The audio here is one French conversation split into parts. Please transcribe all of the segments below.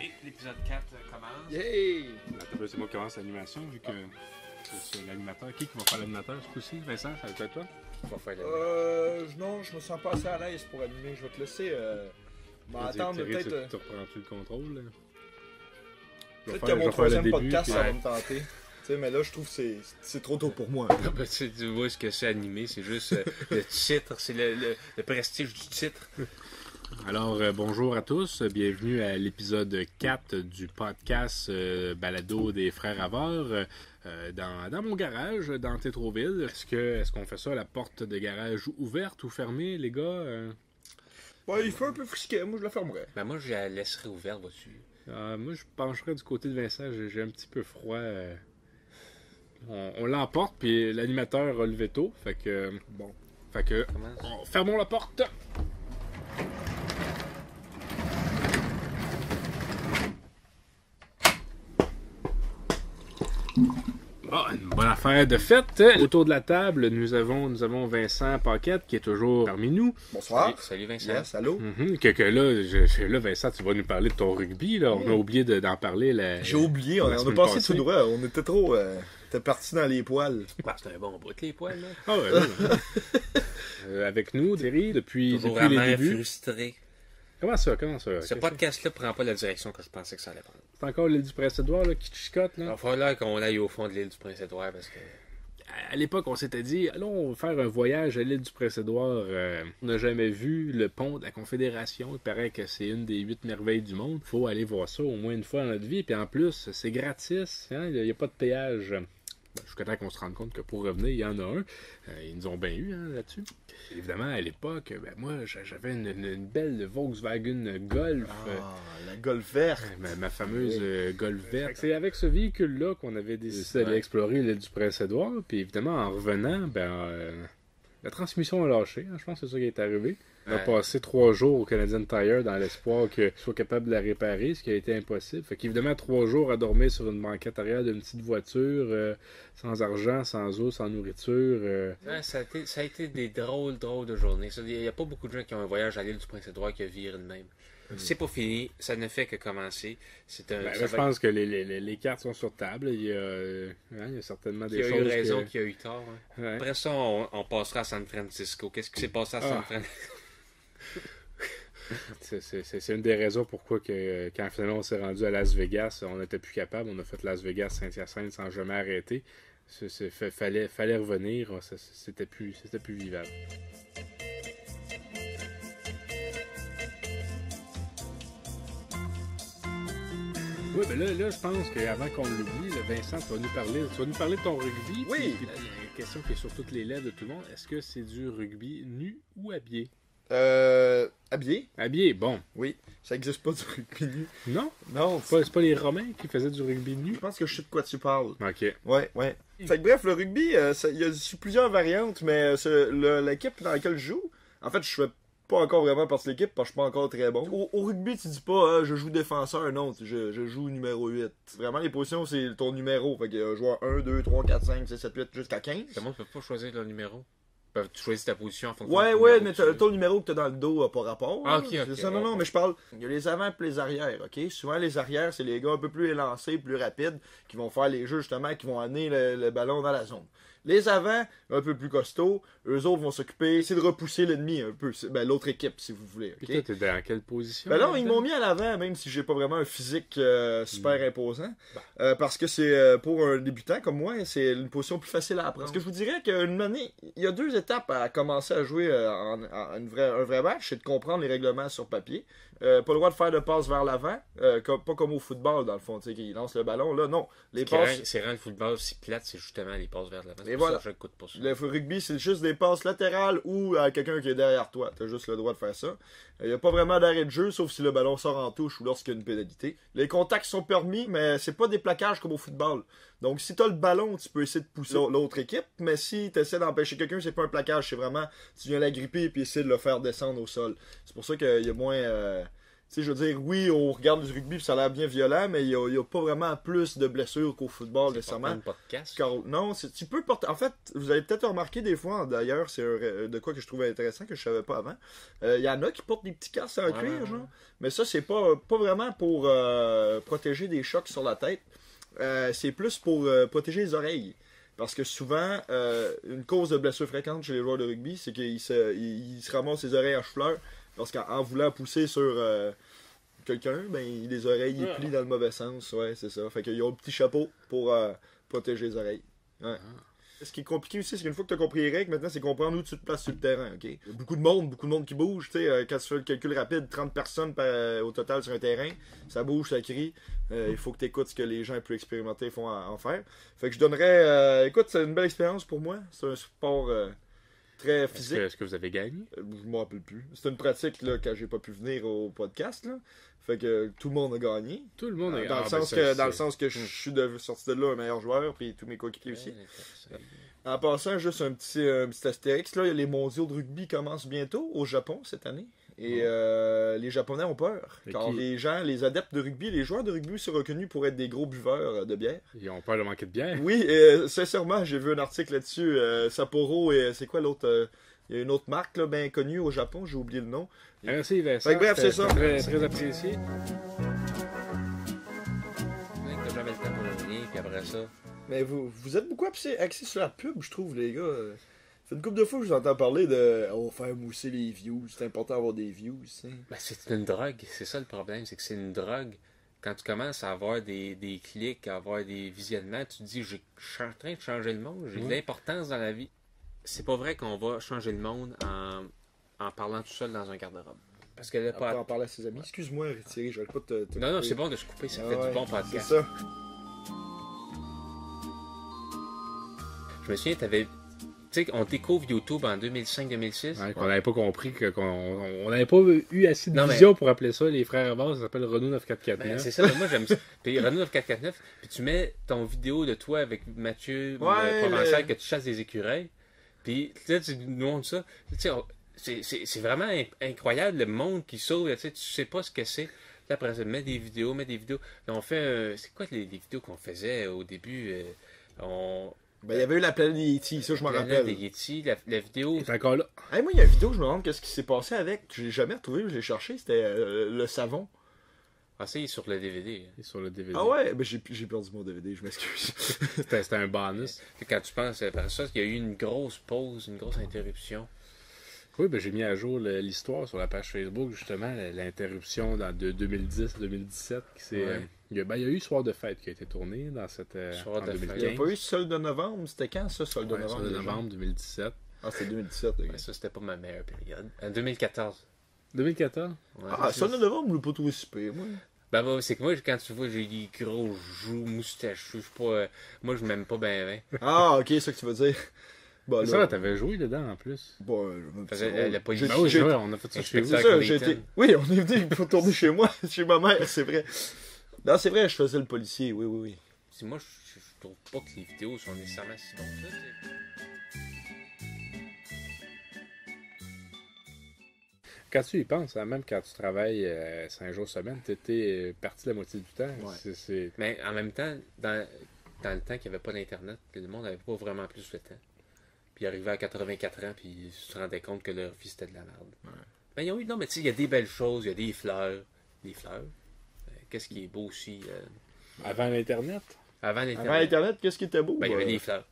Et l'épisode 4 commence. Yay! Attends, c'est moi qui commence l'animation vu que c'est l'animateur. Qui va faire l'animateur ce coup-ci? Vincent, ça va être toi? Tu vas faire l'animateur. Non, je me sens pas assez à l'aise pour animer. Je vais te laisser m'attendre peut-être. Tu reprends-tu le contrôle? Là? Peut-être que mon troisième podcast, ça va me tenter. Tu sais, mais là, je trouve que c'est trop tôt pour moi. Ben, tu vois ce que c'est animé, c'est juste le titre, c'est le prestige du titre. Alors, bonjour à tous, bienvenue à l'épisode 4 du podcast Balado des Frères Havard dans mon garage, dans Tétroville. Est-ce qu'on fait ça à la porte de garage ouverte ou fermée, les gars? Ouais, il fait un peu frisquet, moi je la fermerais. Ben moi, je la laisserai ouverte, vois-tu. Moi, je pencherais du côté de Vincent, j'ai un petit peu froid. On l'emporte, puis l'animateur a le veto, fait que, bon. Fait que, fermons la porte! Une bonne affaire de fête. Autour de la table, nous avons Vincent Paquette qui est toujours parmi nous. Bonsoir. Salut Vincent. Yes, allô? Là, Vincent, tu vas nous parler de ton rugby. Là. On a oublié d'en parler. J'ai oublié, on a passé tout droit. On était trop... T'es parti dans les poils. Bah, c'est un bon bout, les poils, là. Ah ouais, avec nous, Thierry, depuis les débuts. Frustré. Comment ça? Ce podcast-là prend pas la direction que je pensais que ça allait prendre. C'est encore l'île du Prince-Édouard là, qui te chicote, là? Il va falloir qu'on aille au fond de l'île du Prince-Édouard parce que... À l'époque, on s'était dit, allons faire un voyage à l'île du Prince-Édouard. On n'a jamais vu le pont de la Confédération. Il paraît que c'est une des 8 merveilles du monde. Faut aller voir ça au moins une fois dans notre vie. Puis en plus, c'est gratis. Hein? Il n'y a pas de péage. Jusqu'à temps qu'on se rende compte que pour revenir, il y en a un. Ils nous ont bien eu là-dessus. Évidemment, à l'époque, moi, j'avais une belle Volkswagen Golf. La Golf verte. Ma fameuse Golf verte. C'est avec ce véhicule-là qu'on avait décidé d'aller explorer l'île du Prince-Édouard. Puis évidemment, en revenant, la transmission a lâché. Hein, je pense que c'est ça qui est arrivé. On a passé 3 jours au Canadian Tire dans l'espoir qu'il soit capable de la réparer, ce qui a été impossible. Fait qu'évidemment, 3 jours à dormir sur une banquette arrière d'une petite voiture, sans argent, sans eau, sans nourriture. Ça a été des drôles de journées. Il n'y a pas beaucoup de gens qui ont un voyage à l'île du Prince-Édouard qui a viré de même. C'est pas fini, ça ne fait que commencer. Je pense que les cartes sont sur table. Il y a certainement des choses. Il y a eu raison, qu'il y a eu tort. Hein. Ouais. Après ça, on passera à San Francisco. Qu'est-ce qui s'est passé à San Francisco? C'est une des raisons pourquoi que, quand finalement on s'est rendu à Las Vegas, on n'était plus capable. On a fait Las Vegas, Saint-Hyacinthe sans jamais arrêter. Fallait revenir. C'était plus vivable. Oui, mais là, je pense qu'avant qu'on l'oublie, Vincent, tu vas nous parler de ton rugby. Oui. Puis, une question qui est sur toutes les lèvres de tout le monde. Est-ce que c'est du rugby nu ou habillé? Habillé? Habillé, bon. Oui. Ça existe pas du rugby nu. Non? Non. C'est pas les Romains qui faisaient du rugby nu? Je pense que je sais de quoi tu parles. OK. Ouais. Fait que bref, le rugby, il y a plusieurs variantes, mais l'équipe dans laquelle je joue, en fait, je fais pas encore vraiment partie de l'équipe parce que je suis pas encore très bon. Au rugby, tu dis pas je joue défenseur, non, je joue numéro 8. Vraiment, les positions, c'est ton numéro. Fait que joueur 1, 2, 3, 4, 5, 6, 7, 8, jusqu'à 15. Comment tu peux pas choisir le numéro? Tu choisis ta position en fonction Ouais, mais ton numéro que t'as dans le dos a pas rapport. Ah, ok. C'est ça, non, mais je parle. Il y a les avant et les arrières, ok? Souvent, les arrières, c'est les gars un peu plus élancés, plus rapides, qui vont faire les jeux, justement, qui vont amener le ballon dans la zone. Les avants, un peu plus costauds, eux autres vont s'occuper, c'est de repousser l'ennemi un peu. L'autre équipe, si vous voulez. Okay? Puis toi, t'es dans quelle position? Non, ils m'ont mis à l'avant, même si j'ai pas vraiment un physique super imposant. Parce que c'est pour un débutant comme moi, c'est une position plus facile à apprendre. Parce que je vous dirais qu'une année, il y a 2 étapes à commencer à jouer un vrai match, c'est de comprendre les règlements sur papier. Pas le droit de faire de passe vers l'avant, pas comme au football, dans le fond, tu sais, qui lance le ballon. Là, non. Les passes. C'est rend le football si plate, c'est justement les passes vers l'avant. Et voilà. Ça, je coûte pas ça. Le rugby, c'est juste des passes latérales ou à quelqu'un qui est derrière toi. T'as juste le droit de faire ça. Il n'y a pas vraiment d'arrêt de jeu, sauf si le ballon sort en touche ou lorsqu'il y a une pénalité. Les contacts sont permis, mais c'est pas des plaquages comme au football. Donc, si t'as le ballon, tu peux essayer de pousser l'autre équipe, mais si t'essaies d'empêcher quelqu'un, c'est pas un plaquage, c'est vraiment, tu viens l'agripper et puis essayer de le faire descendre au sol. C'est pour ça qu'il y a moins... sais, je veux dire, oui, on regarde du rugby, puis ça a l'air bien violent, mais il y a pas vraiment plus de blessures qu'au football, nécessairement. Pas de casque. Non, tu peux porter. En fait, vous avez peut-être remarqué des fois, d'ailleurs, c'est de quoi que je trouvais intéressant, que je savais pas avant. Il y en a qui portent des petits casques en cuir, genre. Mais ça, c'est pas vraiment pour protéger des chocs sur la tête. C'est plus pour protéger les oreilles. Parce que souvent, une cause de blessure fréquente chez les joueurs de rugby, c'est qu'ils se ramassent les oreilles à fleurs. Parce qu'en voulant pousser sur quelqu'un, ben, les oreilles ils plient dans le mauvais sens. Ouais, c'est ça. Fait qu'ils ont un petit chapeau pour protéger les oreilles. Ouais. Ce qui est compliqué aussi, c'est qu'une fois que tu as compris les règles, maintenant, c'est comprendre où tu te places sur le terrain. Ok. Il y a beaucoup de monde qui bouge. Quand tu fais le calcul rapide, 30 personnes au total sur un terrain, ça bouge, ça crie. Il faut que tu écoutes ce que les gens plus expérimentés font en faire. Fait que je donnerais. Écoute, c'est une belle expérience pour moi. C'est un sport très physique. Est-ce que vous avez gagné? Je m'en rappelle plus. C'est une pratique là, quand j'ai pas pu venir au podcast. Là. Fait que tout le monde a gagné. Tout le monde a gagné. Dans le sens que je suis sorti de là un meilleur joueur, puis tous mes coéquipiers aussi. En passant, juste un petit astérix, là, les mondiaux de rugby commencent bientôt au Japon cette année. Et les Japonais ont peur. Car les adeptes de rugby, les joueurs de rugby sont reconnus pour être des gros buveurs de bière. Ils ont peur de manquer de bière. Oui, sincèrement, j'ai vu un article là-dessus. Sapporo et c'est quoi l'autre il y a une autre marque là, bien connue au Japon, j'ai oublié le nom. Merci Vincent. Bref, c'est ça. Très apprécié. J'avais le temps pour rien, puis après ça. Mais vous êtes beaucoup axés sur la pub, je trouve, les gars. Ça fait une couple de fois que je vous entends parler de faire mousser les views, c'est important d'avoir des views. Ben, c'est une drogue, c'est ça le problème, c'est que c'est une drogue. Quand tu commences à avoir des clics, à avoir des visionnements, tu te dis, je suis en train de changer le monde, j'ai de l'importance dans la vie. C'est pas vrai qu'on va changer le monde en parlant tout seul dans un garde-robe. Parce que là, pas en parler à ses amis. Excuse-moi, Thierry, je vais pas te Non, c'est bon de se couper, ça fait du bon podcast. C'est ça. Je me souviens, tu sais, on découvre YouTube en 2005-2006. Ouais, qu'on n'avait pas compris, qu'on n'avait pas eu assez de vision pour appeler ça. Les frères Vaz, ça s'appelle Renault 9449. Ben, c'est ça, moi j'aime ça. Puis Renault 9449, puis tu mets ton vidéo de toi avec Mathieu Provençal que tu chasses des écureuils. Puis là, tu nous montres ça. Tu sais, c'est vraiment incroyable le monde qui sauve. Tu sais pas ce que c'est. Là, après ça, mets des vidéos. Là, on fait. C'est quoi les vidéos qu'on faisait au début Ben, il y avait eu la planète des Yétis, ça je m'en rappelle. Des Yétis, la vidéo. C'est encore là. Hey, moi, il y a une vidéo, je me demande qu'est-ce qui s'est passé avec. Je l'ai jamais retrouvé, je l'ai cherché. C'était le savon. Ah, ça, il est sur le DVD. Il est sur le DVD. Ah ouais, ben j'ai perdu mon DVD, je m'excuse. C'était un bonus. Quand tu penses après ça, il y a eu une grosse pause, une grosse interruption. Oui, ben j'ai mis à jour l'histoire sur la page Facebook, justement, l'interruption de 2010-2017. Il y a eu Soir de fête qui a été tourné dans cette Soir de 2015. fête. Il n'y a pas eu Solde de novembre, c'était quand ça, Solde de novembre? Solde de novembre 2017. Ah, c'était 2017. Okay. Ouais, ça, c'était pas ma meilleure période. En 2014. 2014? Ouais, Solde de novembre, je l'ai pas trouvé super, moi. Ben, c'est que moi, quand tu vois, j'ai des gros joues moustachus. Je suis pas. Moi, je m'aime pas bien. Ah, ok, c'est ça que tu veux dire. Bah, ça, t'avais joué dedans en plus. Bon, elle a pas eu on a fait ça chez vous. Oui, on est venu pour tourner chez moi, chez ma mère, c'est vrai. Non, c'est vrai, je faisais le policier, oui. Moi, je trouve pas que les vidéos sont nécessairement si bonnes que ça. Quand tu y penses, hein, même quand tu travailles 5 jours semaine, tu étais parti la moitié du temps. Ouais. Mais en même temps, dans le temps qu'il n'y avait pas d'Internet, le monde n'avait pas vraiment plus le temps. Puis ils arrivaient à 84 ans, puis ils se rendaient compte que leur vie c'était de la merde. Ouais. Ben, ils ont eu, non, mais tu sais, il y a des belles choses, il y a des fleurs. Des fleurs. Qu'est-ce qui est beau aussi? Avant l'Internet? Avant l'Internet, qu'est-ce qui était beau? Ben, il y avait des fleurs.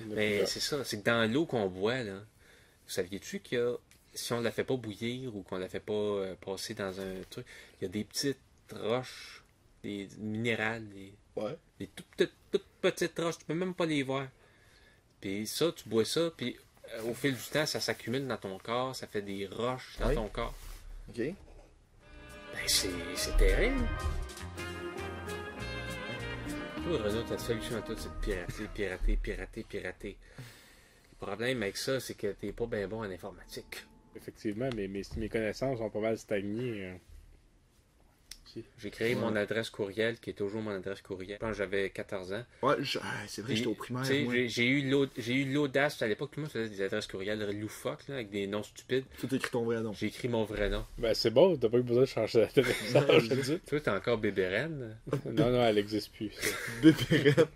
Mais c'est ça, c'est que dans l'eau qu'on boit, là, vous saviez-tu qu'il y a, si on ne la fait pas bouillir ou qu'on ne la fait pas passer dans un truc, il y a des petites roches, des minérales, des toutes petites roches, tu peux même pas les voir. Puis ça, tu bois ça, puis au fil du temps, ça s'accumule dans ton corps, ça fait des roches dans ton corps. OK. Ben, c'est terrible. Toi, Renaud, ta solution à tout, c'est de pirater. Le problème avec ça, c'est que t'es pas bien bon en informatique. Effectivement, mes connaissances ont pas mal stagné petit. J'ai créé mon adresse courriel, qui est toujours mon adresse courriel. Quand j'avais 14 ans. Ouais, c'est vrai, j'étais au primaire. J'ai eu l'audace, à l'époque, tout le monde faisait des adresses courriels loufoques, là, avec des noms stupides. Tu écris ton vrai nom. J'ai écrit mon vrai nom. Ben, c'est bon, t'as pas eu besoin de changer d'adresse. Toi, t'es encore Bébérène? Non, elle existe plus. Bébérette.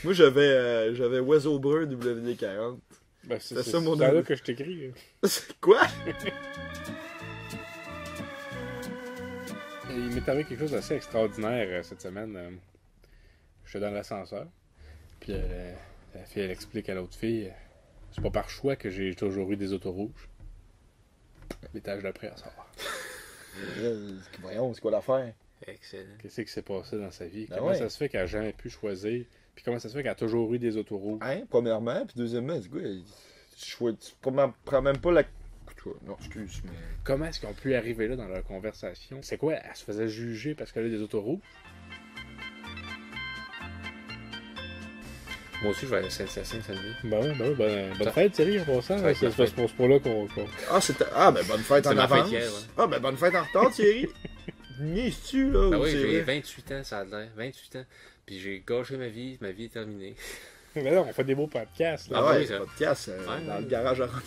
Moi, j'avais Oiseau Brun WD40. Ben, c'est ça mon là nom. que je t'écris. Quoi? Il m'est arrivé quelque chose d'assez extraordinaire cette semaine. J'étais dans l'ascenseur. Puis la fille, elle explique à l'autre fille, c'est pas par choix que j'ai toujours eu des autos rouges. L'étage d'après, elle sort. Voyons, c'est quoi l'affaire? Excellent. Qu'est-ce qui s'est passé dans sa vie? Ben Comment ouais. ça se fait qu'elle n'a jamais pu choisir? Puis comment ça se fait qu'elle a toujours eu des autos rouges? Hein, premièrement, puis deuxièmement, c'est quoi? Tu prends même pas la... Non, excuse, mais... Comment est-ce qu'ils ont pu arriver là dans leur conversation? C'est quoi? Elle se faisait juger parce qu'elle a des autos rouges? Moi aussi, je vais aller à Saint-Denis. Bonne fête, Thierry, en passant. Ouais, C'est pour là qu'on... Ben bonne fête en C'est ma avance. fête hier, ouais. Ah, ben bonne fête en retard, Thierry. Niaises-tu, là? Ben ou oui, c'est j'ai vrai? 28 ans, ça a l'air. 28 ans. Puis j'ai gâché ma vie est terminée. Mais là, on fait des beaux podcasts. Là. Ah Ah ouais, oui, ça. podcast Ouais, dans ouais. le garage à Ron.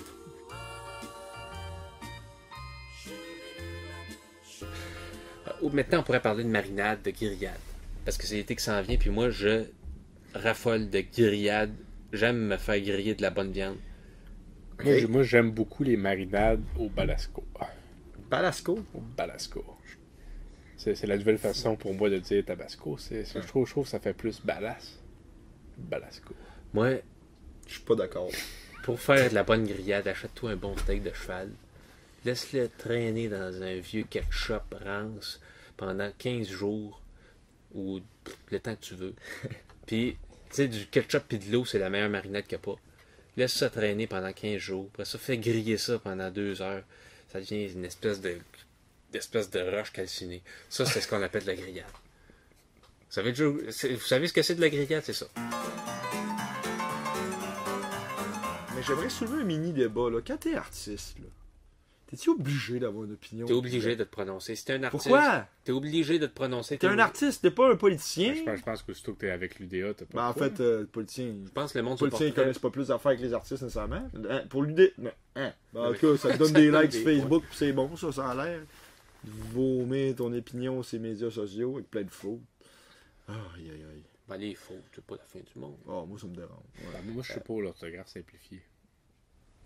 Maintenant, on pourrait parler de marinade, de grillade. Parce que c'est l'été qui s'en vient, puis moi, je raffole de grillade. J'aime me faire griller de la bonne viande. Moi, j'aime beaucoup les marinades au Balasco. Balasco? Au Balasco. C'est la nouvelle façon pour moi de dire Tabasco. Je trouve que ça fait plus Balasco. Moi, Je suis pas d'accord. pour faire de la bonne grillade, achète-toi un bon steak de cheval. Laisse-le traîner dans un vieux ketchup rance pendant 15 jours ou le temps que tu veux. Puis, tu sais, du ketchup et de l'eau, c'est la meilleure marinade qu'il n'y a pas. Laisse ça traîner pendant 15 jours. Après ça, fais griller ça pendant 2 heures. Ça devient une espèce de roche calcinée. Ça, c'est ce qu'on appelle de la grillade. Vous savez ce que c'est de la grillade, c'est ça. Mais j'aimerais soulever un mini débat, là. Quand t'es artiste, là, t'es-tu obligé d'avoir une opinion? T'es obligé de te prononcer. Si t'es un artiste, Pourquoi? t'es obligé de te prononcer. T'es un artiste, t'es pas un politicien? Je pense que surtout que t'es avec l'UDA, t'as pas Ben, en le choix. fait, le politicien... Je pense que le monde Les se politiciens, ils porterait. connaissent pas plus d'affaires que les artistes, nécessairement. Hein, pour l'idée... Non. Hein. Ben, en Oui. tout cas, ça te donne Ça des donne likes des sur Facebook, pis c'est bon, ça a l'air. Vomir ton opinion sur les médias sociaux avec plein de faux. Aïe, aïe, aïe. Ben, les faux, c'est pas la fin du monde. Oh, moi, ça me dérange. Ouais. Ben, moi, je suis pour l'orthographe simplifiée.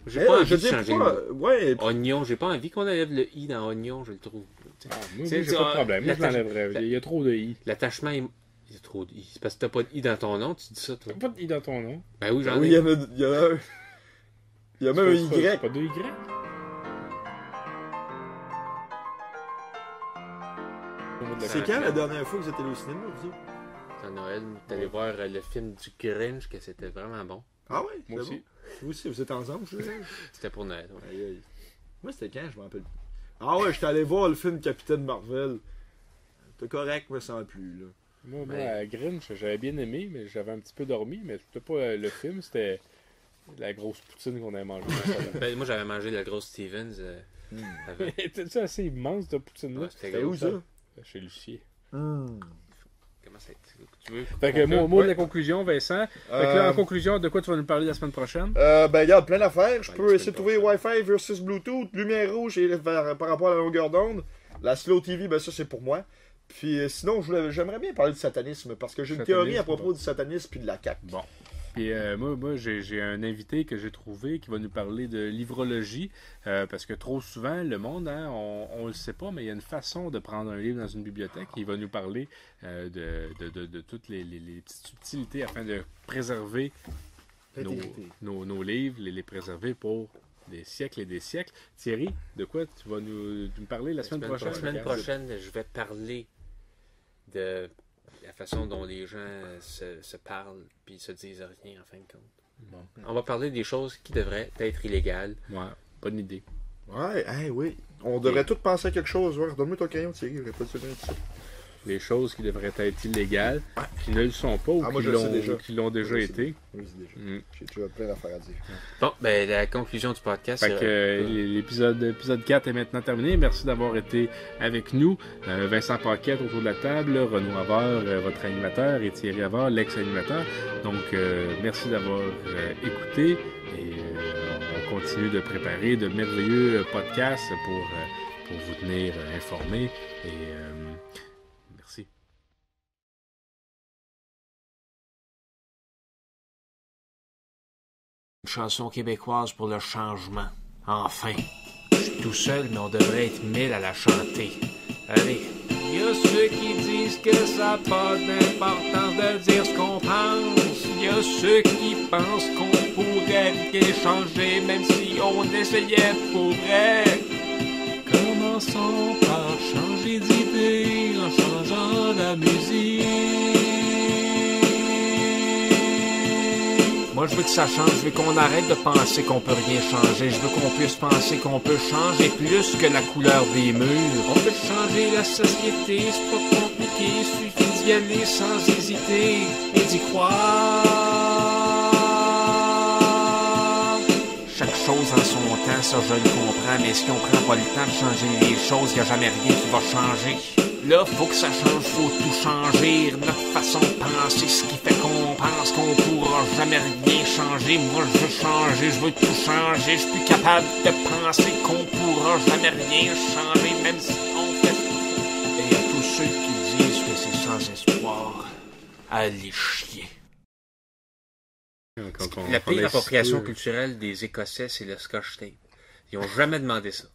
J'ai Eh, pas envie je de dis changer pourquoi... le mot. Ouais, Oignon, j'ai pas envie qu'on enlève le i dans oignon, je le trouve. Moi, C'est j'ai ça, pas de problème. Moi, je l'attache- l'enlèverais. Il y a trop de i. L'attachement, il y a trop de i. C'est parce que t'as pas de i dans ton nom, tu dis ça, toi. T'as pas de i dans ton nom. Ben oui, j'en oui, ai. il y en a un. Il y a même un C'est Y. pas de y. C'est quand la dernière fois que vous êtes allé au cinéma, vous autres? À Noël, t'es allé voir le film du Grinch, que c'était vraiment bon. Ah ouais? Moi c'est aussi. bon? Vous aussi, vous êtes ensemble, je sais. C'était pour Noël. Ouais. Aïe, aïe. Moi, c'était quand, je m'en rappelle. Ah ouais, j'étais allé voir le film Capitaine Marvel. C'était correct, me semble plus, là. Moi, Ben- à Grinch, j'avais bien aimé, mais j'avais un petit peu dormi. Mais c'était pas le film, c'était la grosse poutine qu'on avait mangée. Ben, moi, j'avais mangé la grosse Stevens avant. C'était assez immense, cette poutine-là. Ouais, c'était C'était gros. où, ça? Chez Lucier. Comment ça tu veux? Fait que mot Ouais. de la conclusion, Vincent. Fait que là, en conclusion, de quoi tu vas nous parler la semaine prochaine? Ben, regarde, plein d'affaires. Je Ouais, peux la essayer de semaine trouver Wi-Fi versus Bluetooth, lumière rouge par rapport à la longueur d'onde. La Slow TV, ben ça, c'est pour moi. Puis sinon, j'aimerais bien parler du satanisme, parce que j'ai une théorie à propos bon. du satanisme puis de la CAQ. Bon. Puis moi j'ai un invité que j'ai trouvé qui va nous parler de livrologie, parce que trop souvent, le monde, hein, on le sait pas, mais il y a une façon de prendre un livre dans une bibliothèque. Il va nous parler de toutes les petites subtilités afin de préserver nos livres, les préserver pour des siècles et des siècles. Thierry, de quoi tu vas nous parler la semaine prochaine? La semaine prochaine, je vais parler de la façon dont les gens se parlent puis se disent rien en fin de compte. Bon. On va parler des choses qui devraient être illégales. Ouais, bonne idée. Ouais, oui. On devrait tous penser à quelque chose. Ouais, donne-moi ton crayon, Thierry. J'aurais pas de souvenir de ça. les choses qui devraient être illégales, qui ne le sont pas ou qui l'ont déjà été. J'ai déjà plein d'affaires à dire. Bon, ben la conclusion du podcast, fait que l'épisode 4 est maintenant terminé. Merci d'avoir été avec nous. Vincent Paquette autour de la table, Renaud Havard, votre animateur, et Thierry Havard, l'ex-animateur. Donc, merci d'avoir écouté et on continue de préparer de merveilleux podcasts pour vous tenir informés et merci. Une chanson québécoise pour le changement. Enfin. Je suis tout seul, mais on devrait être 1000 à la chanter. Allez. Il y a ceux qui disent que ça n'a pas d'importance de dire ce qu'on pense. Il y a ceux qui pensent qu'on pourrait bien changer, même si on essayait pour vrai. Commençons par changer d'idée en changeant la musique. Moi, je veux que ça change. Je veux qu'on arrête de penser qu'on peut rien changer. Je veux qu'on puisse penser qu'on peut changer plus que la couleur des murs. On peut changer la société, c'est pas compliqué. Il suffit d'y aller sans hésiter et d'y croire. Chaque chose en son temps, ça je le comprends. Mais si on prend pas le temps de changer les choses, y a jamais rien qui va changer. Là, faut que ça change, faut tout changer. Notre façon de penser, ce qui fait qu'on pense qu'on pourra jamais rien changer. Moi, je veux changer, je veux tout changer. Je suis plus capable de penser qu'on pourra jamais rien changer, même si on fait tout. Et à tous ceux qui disent que c'est sans espoir, allez chier. La pire appropriation culturelle des Écossais, c'est le Scotch Tape. Ils ont jamais demandé ça.